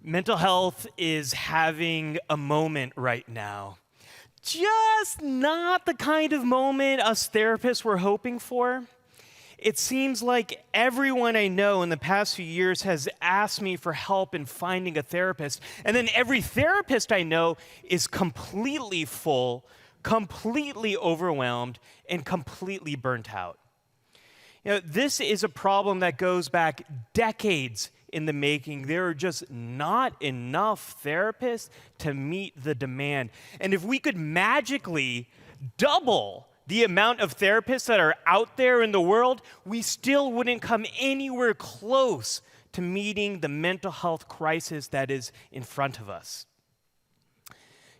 Mental health is having a moment right now. Just not the kind of moment us therapists were hoping for. It seems like everyone I know in the past few years has asked me for help in finding a therapist. And then every therapist I know is completely full, completely overwhelmed, and completely burnt out. This is a problem that goes back decades in the making. There are just not enough therapists to meet the demand. And if we could magically double the amount of therapists that are out there in the world, we still wouldn't come anywhere close to meeting the mental health crisis that is in front of us.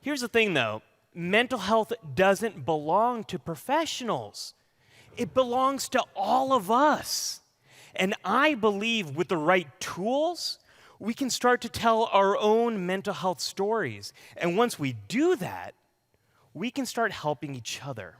Here's the thing, though. Mental health doesn't belong to professionals. It belongs to all of us. And I believe with the right tools, we can start to tell our own mental health stories. And once we do that, we can start helping each other.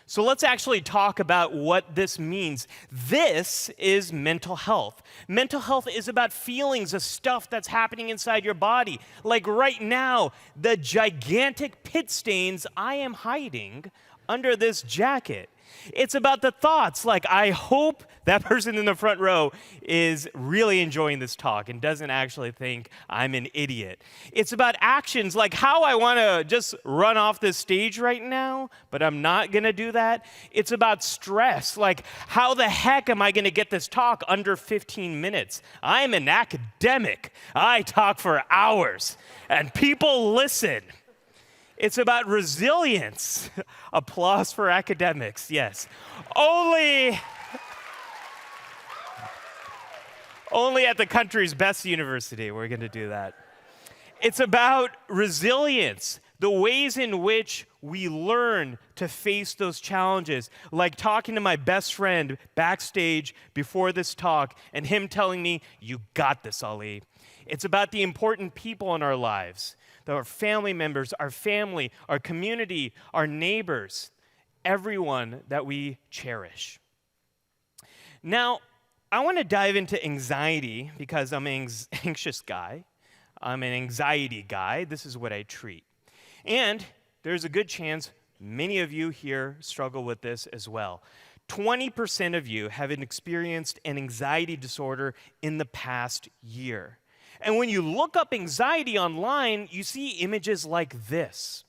So let's actually talk about what this means. This is mental health. Mental health is about feelings of stuff that's happening inside your body. Like right now, the gigantic pit stains I am hiding under this jacket. It's about the thoughts, like I hope that person in the front row is really enjoying this talk and doesn't actually think I'm an idiot. It's about actions, like how I want to just run off this stage right now, but I'm not going to do that. It's about stress, like how the heck am I going to get this talk under 15 minutes? I'm an academic. I talk for hours, and people listen. It's about resilience. Applause for academics, yes. Only at the country's best university we're going to do that. It's about resilience, the ways in which we learn to face those challenges, like talking to my best friend backstage before this talk and him telling me, "You got this, Ali." It's about the important people in our lives, our family members, our family, our community, our neighbors, everyone that we cherish. Now, I want to dive into anxiety because I'm an anxious guy. I'm an anxiety guy. This is what I treat. And there's a good chance many of you here struggle with this as well. 20% of you have experienced an anxiety disorder in the past year. And when you look up anxiety online, you see images like this.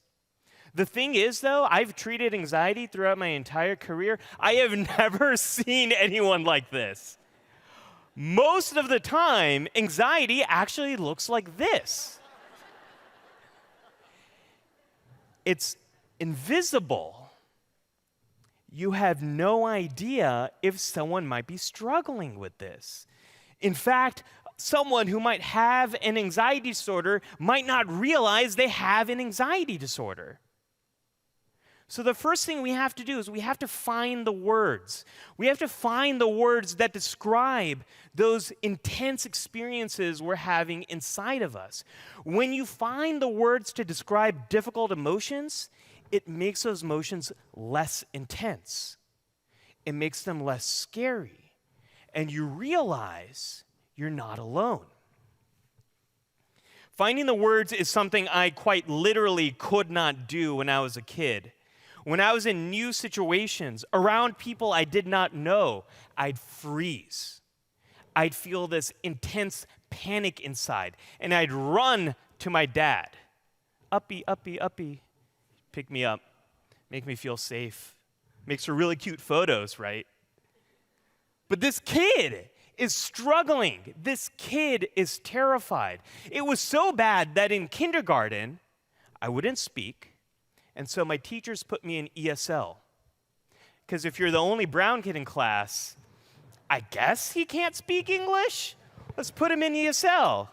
The thing is, though, I've treated anxiety throughout my entire career. I have never seen anyone like this. Most of the time, anxiety actually looks like this. It's invisible. You have no idea if someone might be struggling with this. In fact, someone who might have an anxiety disorder might not realize they have an anxiety disorder. So the first thing we have to do is we have to find the words. We have to find the words that describe those intense experiences we're having inside of us. When you find the words to describe difficult emotions, it makes those emotions less intense. It makes them less scary. And you realize you're not alone. Finding the words is something I quite literally could not do when I was a kid. When I was in new situations, around people I did not know, I'd freeze. I'd feel this intense panic inside, and I'd run to my dad. Uppy, uppy, uppy. Pick me up. Make me feel safe. Makes for really cute photos, right? But this kid is struggling. This kid is terrified. It was so bad that in kindergarten, I wouldn't speak, and so my teachers put me in ESL. Because if you're the only brown kid in class, I guess he can't speak English? Let's put him in ESL.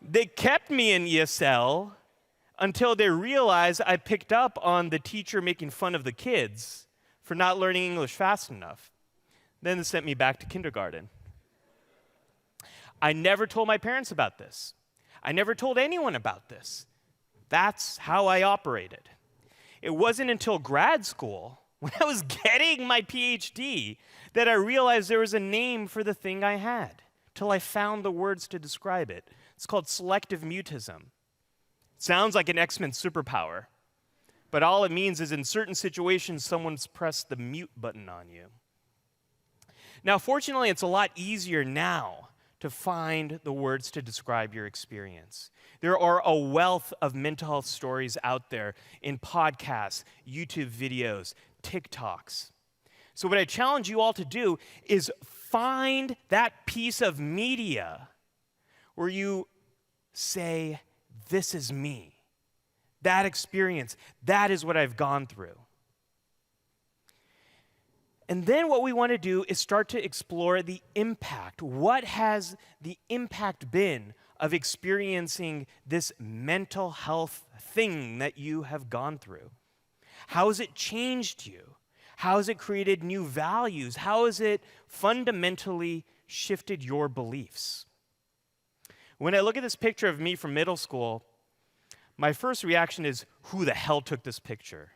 They kept me in ESL until they realized I picked up on the teacher making fun of the kids for not learning English fast enough. Then they sent me back to kindergarten. I never told my parents about this. I never told anyone about this. That's how I operated. It wasn't until grad school, when I was getting my PhD, that I realized there was a name for the thing I had: till I found the words to describe it. It's called selective mutism. Sounds like an X-Men superpower, but all it means is in certain situations, someone's pressed the mute button on you. Now, fortunately, it's a lot easier now to find the words to describe your experience. There are a wealth of mental health stories out there in podcasts, YouTube videos, TikToks. So what I challenge you all to do is find that piece of media where you say, this is me. That experience, that is what I've gone through. And then what we want to do is start to explore the impact. What has the impact been of experiencing this mental health thing that you have gone through? How has it changed you? How has it created new values? How has it fundamentally shifted your beliefs? When I look at this picture of me from middle school, my first reaction is, who the hell took this picture?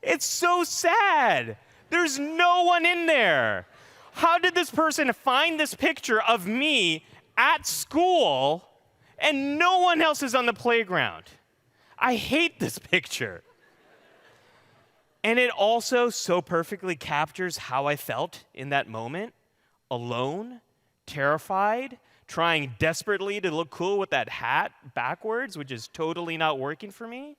It's so sad. There's no one in there. How did this person find this picture of me at school and no one else is on the playground? I hate this picture. And it also so perfectly captures how I felt in that moment. Alone, terrified, trying desperately to look cool with that hat backwards, which is totally not working for me.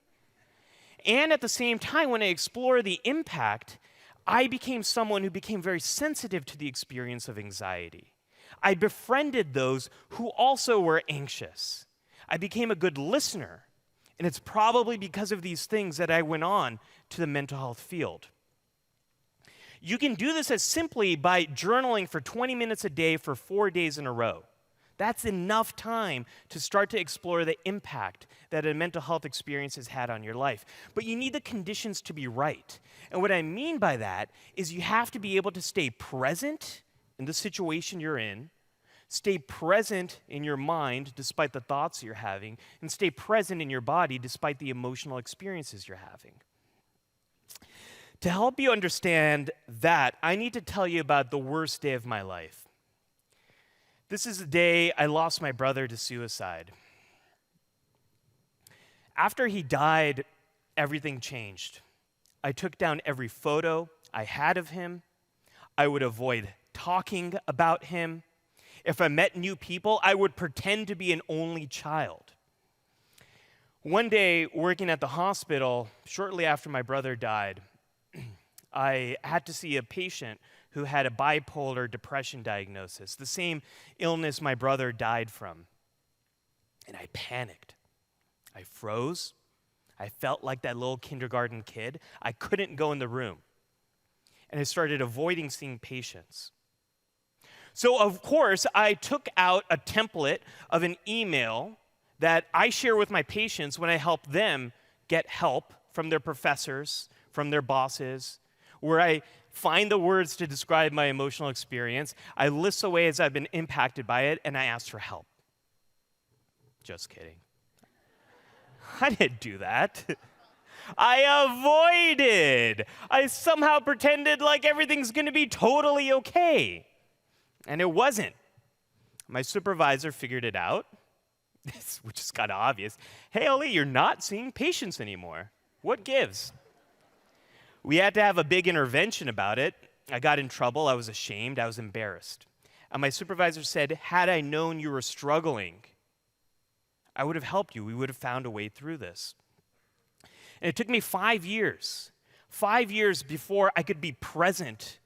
And at the same time, when I explore the impact, I became someone who became very sensitive to the experience of anxiety. I befriended those who also were anxious. I became a good listener. And it's probably because of these things that I went on to the mental health field. You can do this as simply by journaling for 20 minutes a day for 4 days in a row. That's enough time to start to explore the impact that a mental health experience has had on your life. But you need the conditions to be right. And what I mean by that is you have to be able to stay present in the situation you're in, stay present in your mind despite the thoughts you're having, and stay present in your body despite the emotional experiences you're having. To help you understand that, I need to tell you about the worst day of my life. This is the day I lost my brother to suicide. After he died, everything changed. I took down every photo I had of him. I would avoid talking about him. If I met new people, I would pretend to be an only child. One day, working at the hospital, shortly after my brother died, I had to see a patient who had a bipolar depression diagnosis, the same illness my brother died from. And I panicked. I froze. I felt like that little kindergarten kid. I couldn't go in the room. And I started avoiding seeing patients. So, of course, I took out a template of an email that I share with my patients when I help them get help from their professors, from their bosses, where I find the words to describe my emotional experience. I list the ways I've been impacted by it, and I ask for help. Just kidding. I didn't do that. I avoided. I somehow pretended like everything's going to be totally okay. And it wasn't. My supervisor figured it out, which is kind of obvious. Hey, Oli, you're not seeing patients anymore. What gives? We had to have a big intervention about it. I got in trouble. I was ashamed. I was embarrassed. And my supervisor said, had I known you were struggling, I would have helped you. We would have found a way through this. And it took me 5 years. 5 years before I could be present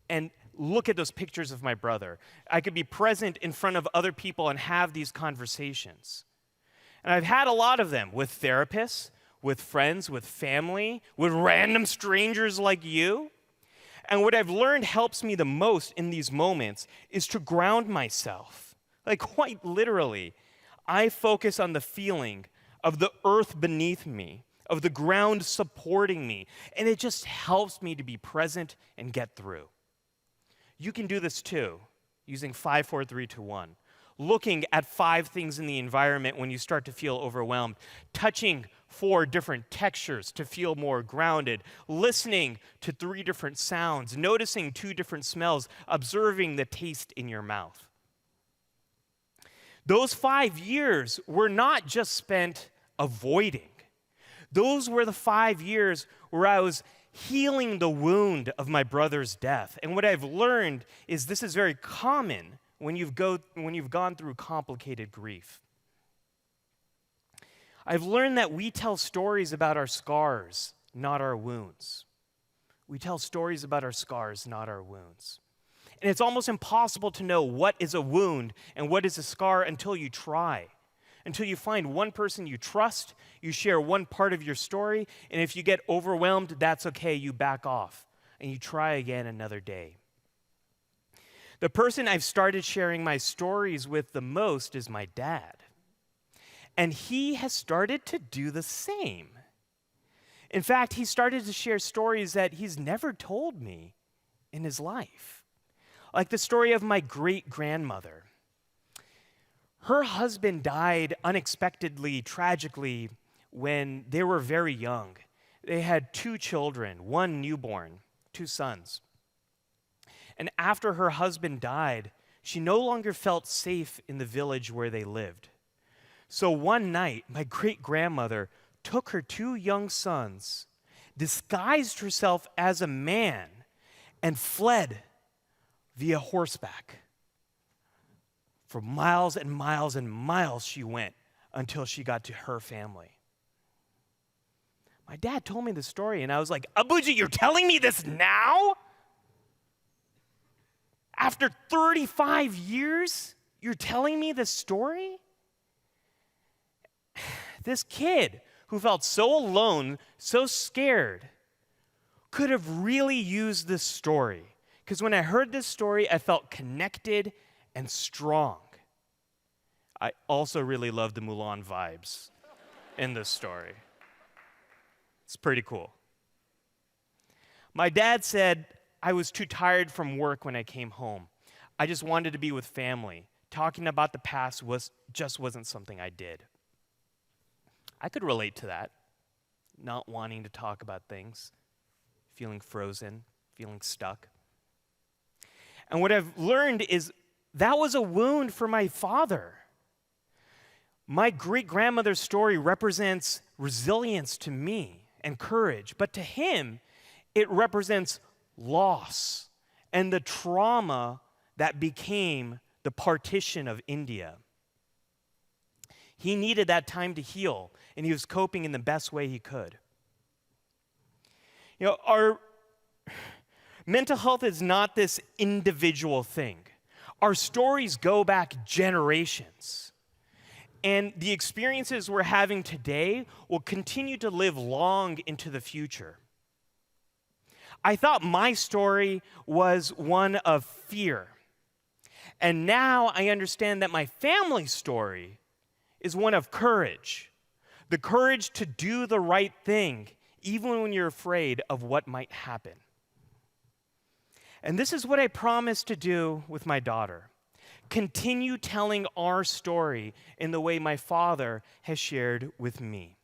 and look at those pictures of my brother. I could be present in front of other people and have these conversations. And I've had a lot of them with therapists, with friends, with family, with random strangers like you. And what I've learned helps me the most in these moments is to ground myself. Like quite literally, I focus on the feeling of the earth beneath me, of the ground supporting me, and it just helps me to be present and get through. You can do this too, using 5, 4, 3, 2, 1. Looking at 5 things in the environment when you start to feel overwhelmed. Touching 4 different textures to feel more grounded, listening to 3 different sounds, noticing 2 different smells, observing the taste in your mouth. Those 5 years were not just spent avoiding. Those were the 5 years where I was healing the wound of my brother's death. And what I've learned is this is very common when you've gone through complicated grief. I've learned that we tell stories about our scars, not our wounds. We tell stories about our scars, not our wounds. And it's almost impossible to know what is a wound and what is a scar until you try. Until you find one person you trust, you share one part of your story, and if you get overwhelmed, that's okay, you back off, and you try again another day. The person I've started sharing my stories with the most is my dad. And he has started to do the same. In fact, he started to share stories that he's never told me in his life. Like the story of my great-grandmother. Her husband died unexpectedly, tragically, when they were very young. They had 2 children, 1 newborn, 2 sons. And after her husband died, she no longer felt safe in the village where they lived. So one night, my great-grandmother took her 2 young sons, disguised herself as a man, and fled via horseback. For miles and miles and miles she went until she got to her family. My dad told me the story, and I was like, Abuji, you're telling me this now? After 35 years, you're telling me this story? This kid who felt so alone, so scared, could have really used this story. Because when I heard this story, I felt connected and strong. I also really love the Mulan vibes in this story. It's pretty cool. My dad said I was too tired from work when I came home. I just wanted to be with family. Talking about the past just wasn't something I did. I could relate to that, not wanting to talk about things, feeling frozen, feeling stuck. And what I've learned is that was a wound for my father. My great-grandmother's story represents resilience to me and courage, but to him, it represents loss and the trauma that became the partition of India. He needed that time to heal, and he was coping in the best way he could. You know, our mental health is not this individual thing. Our stories go back generations. And the experiences we're having today will continue to live long into the future. I thought my story was one of fear. And now I understand that my family story is one of courage. The courage to do the right thing, even when you're afraid of what might happen. And this is what I promise to do with my daughter. Continue telling our story in the way my father has shared with me.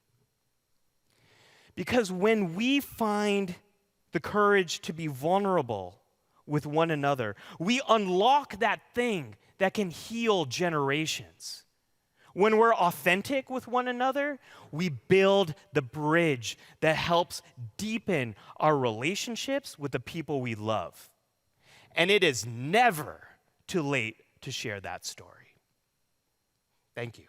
Because when we find the courage to be vulnerable with one another, we unlock that thing that can heal generations. When we're authentic with one another, we build the bridge that helps deepen our relationships with the people we love. And it is never too late to share that story. Thank you.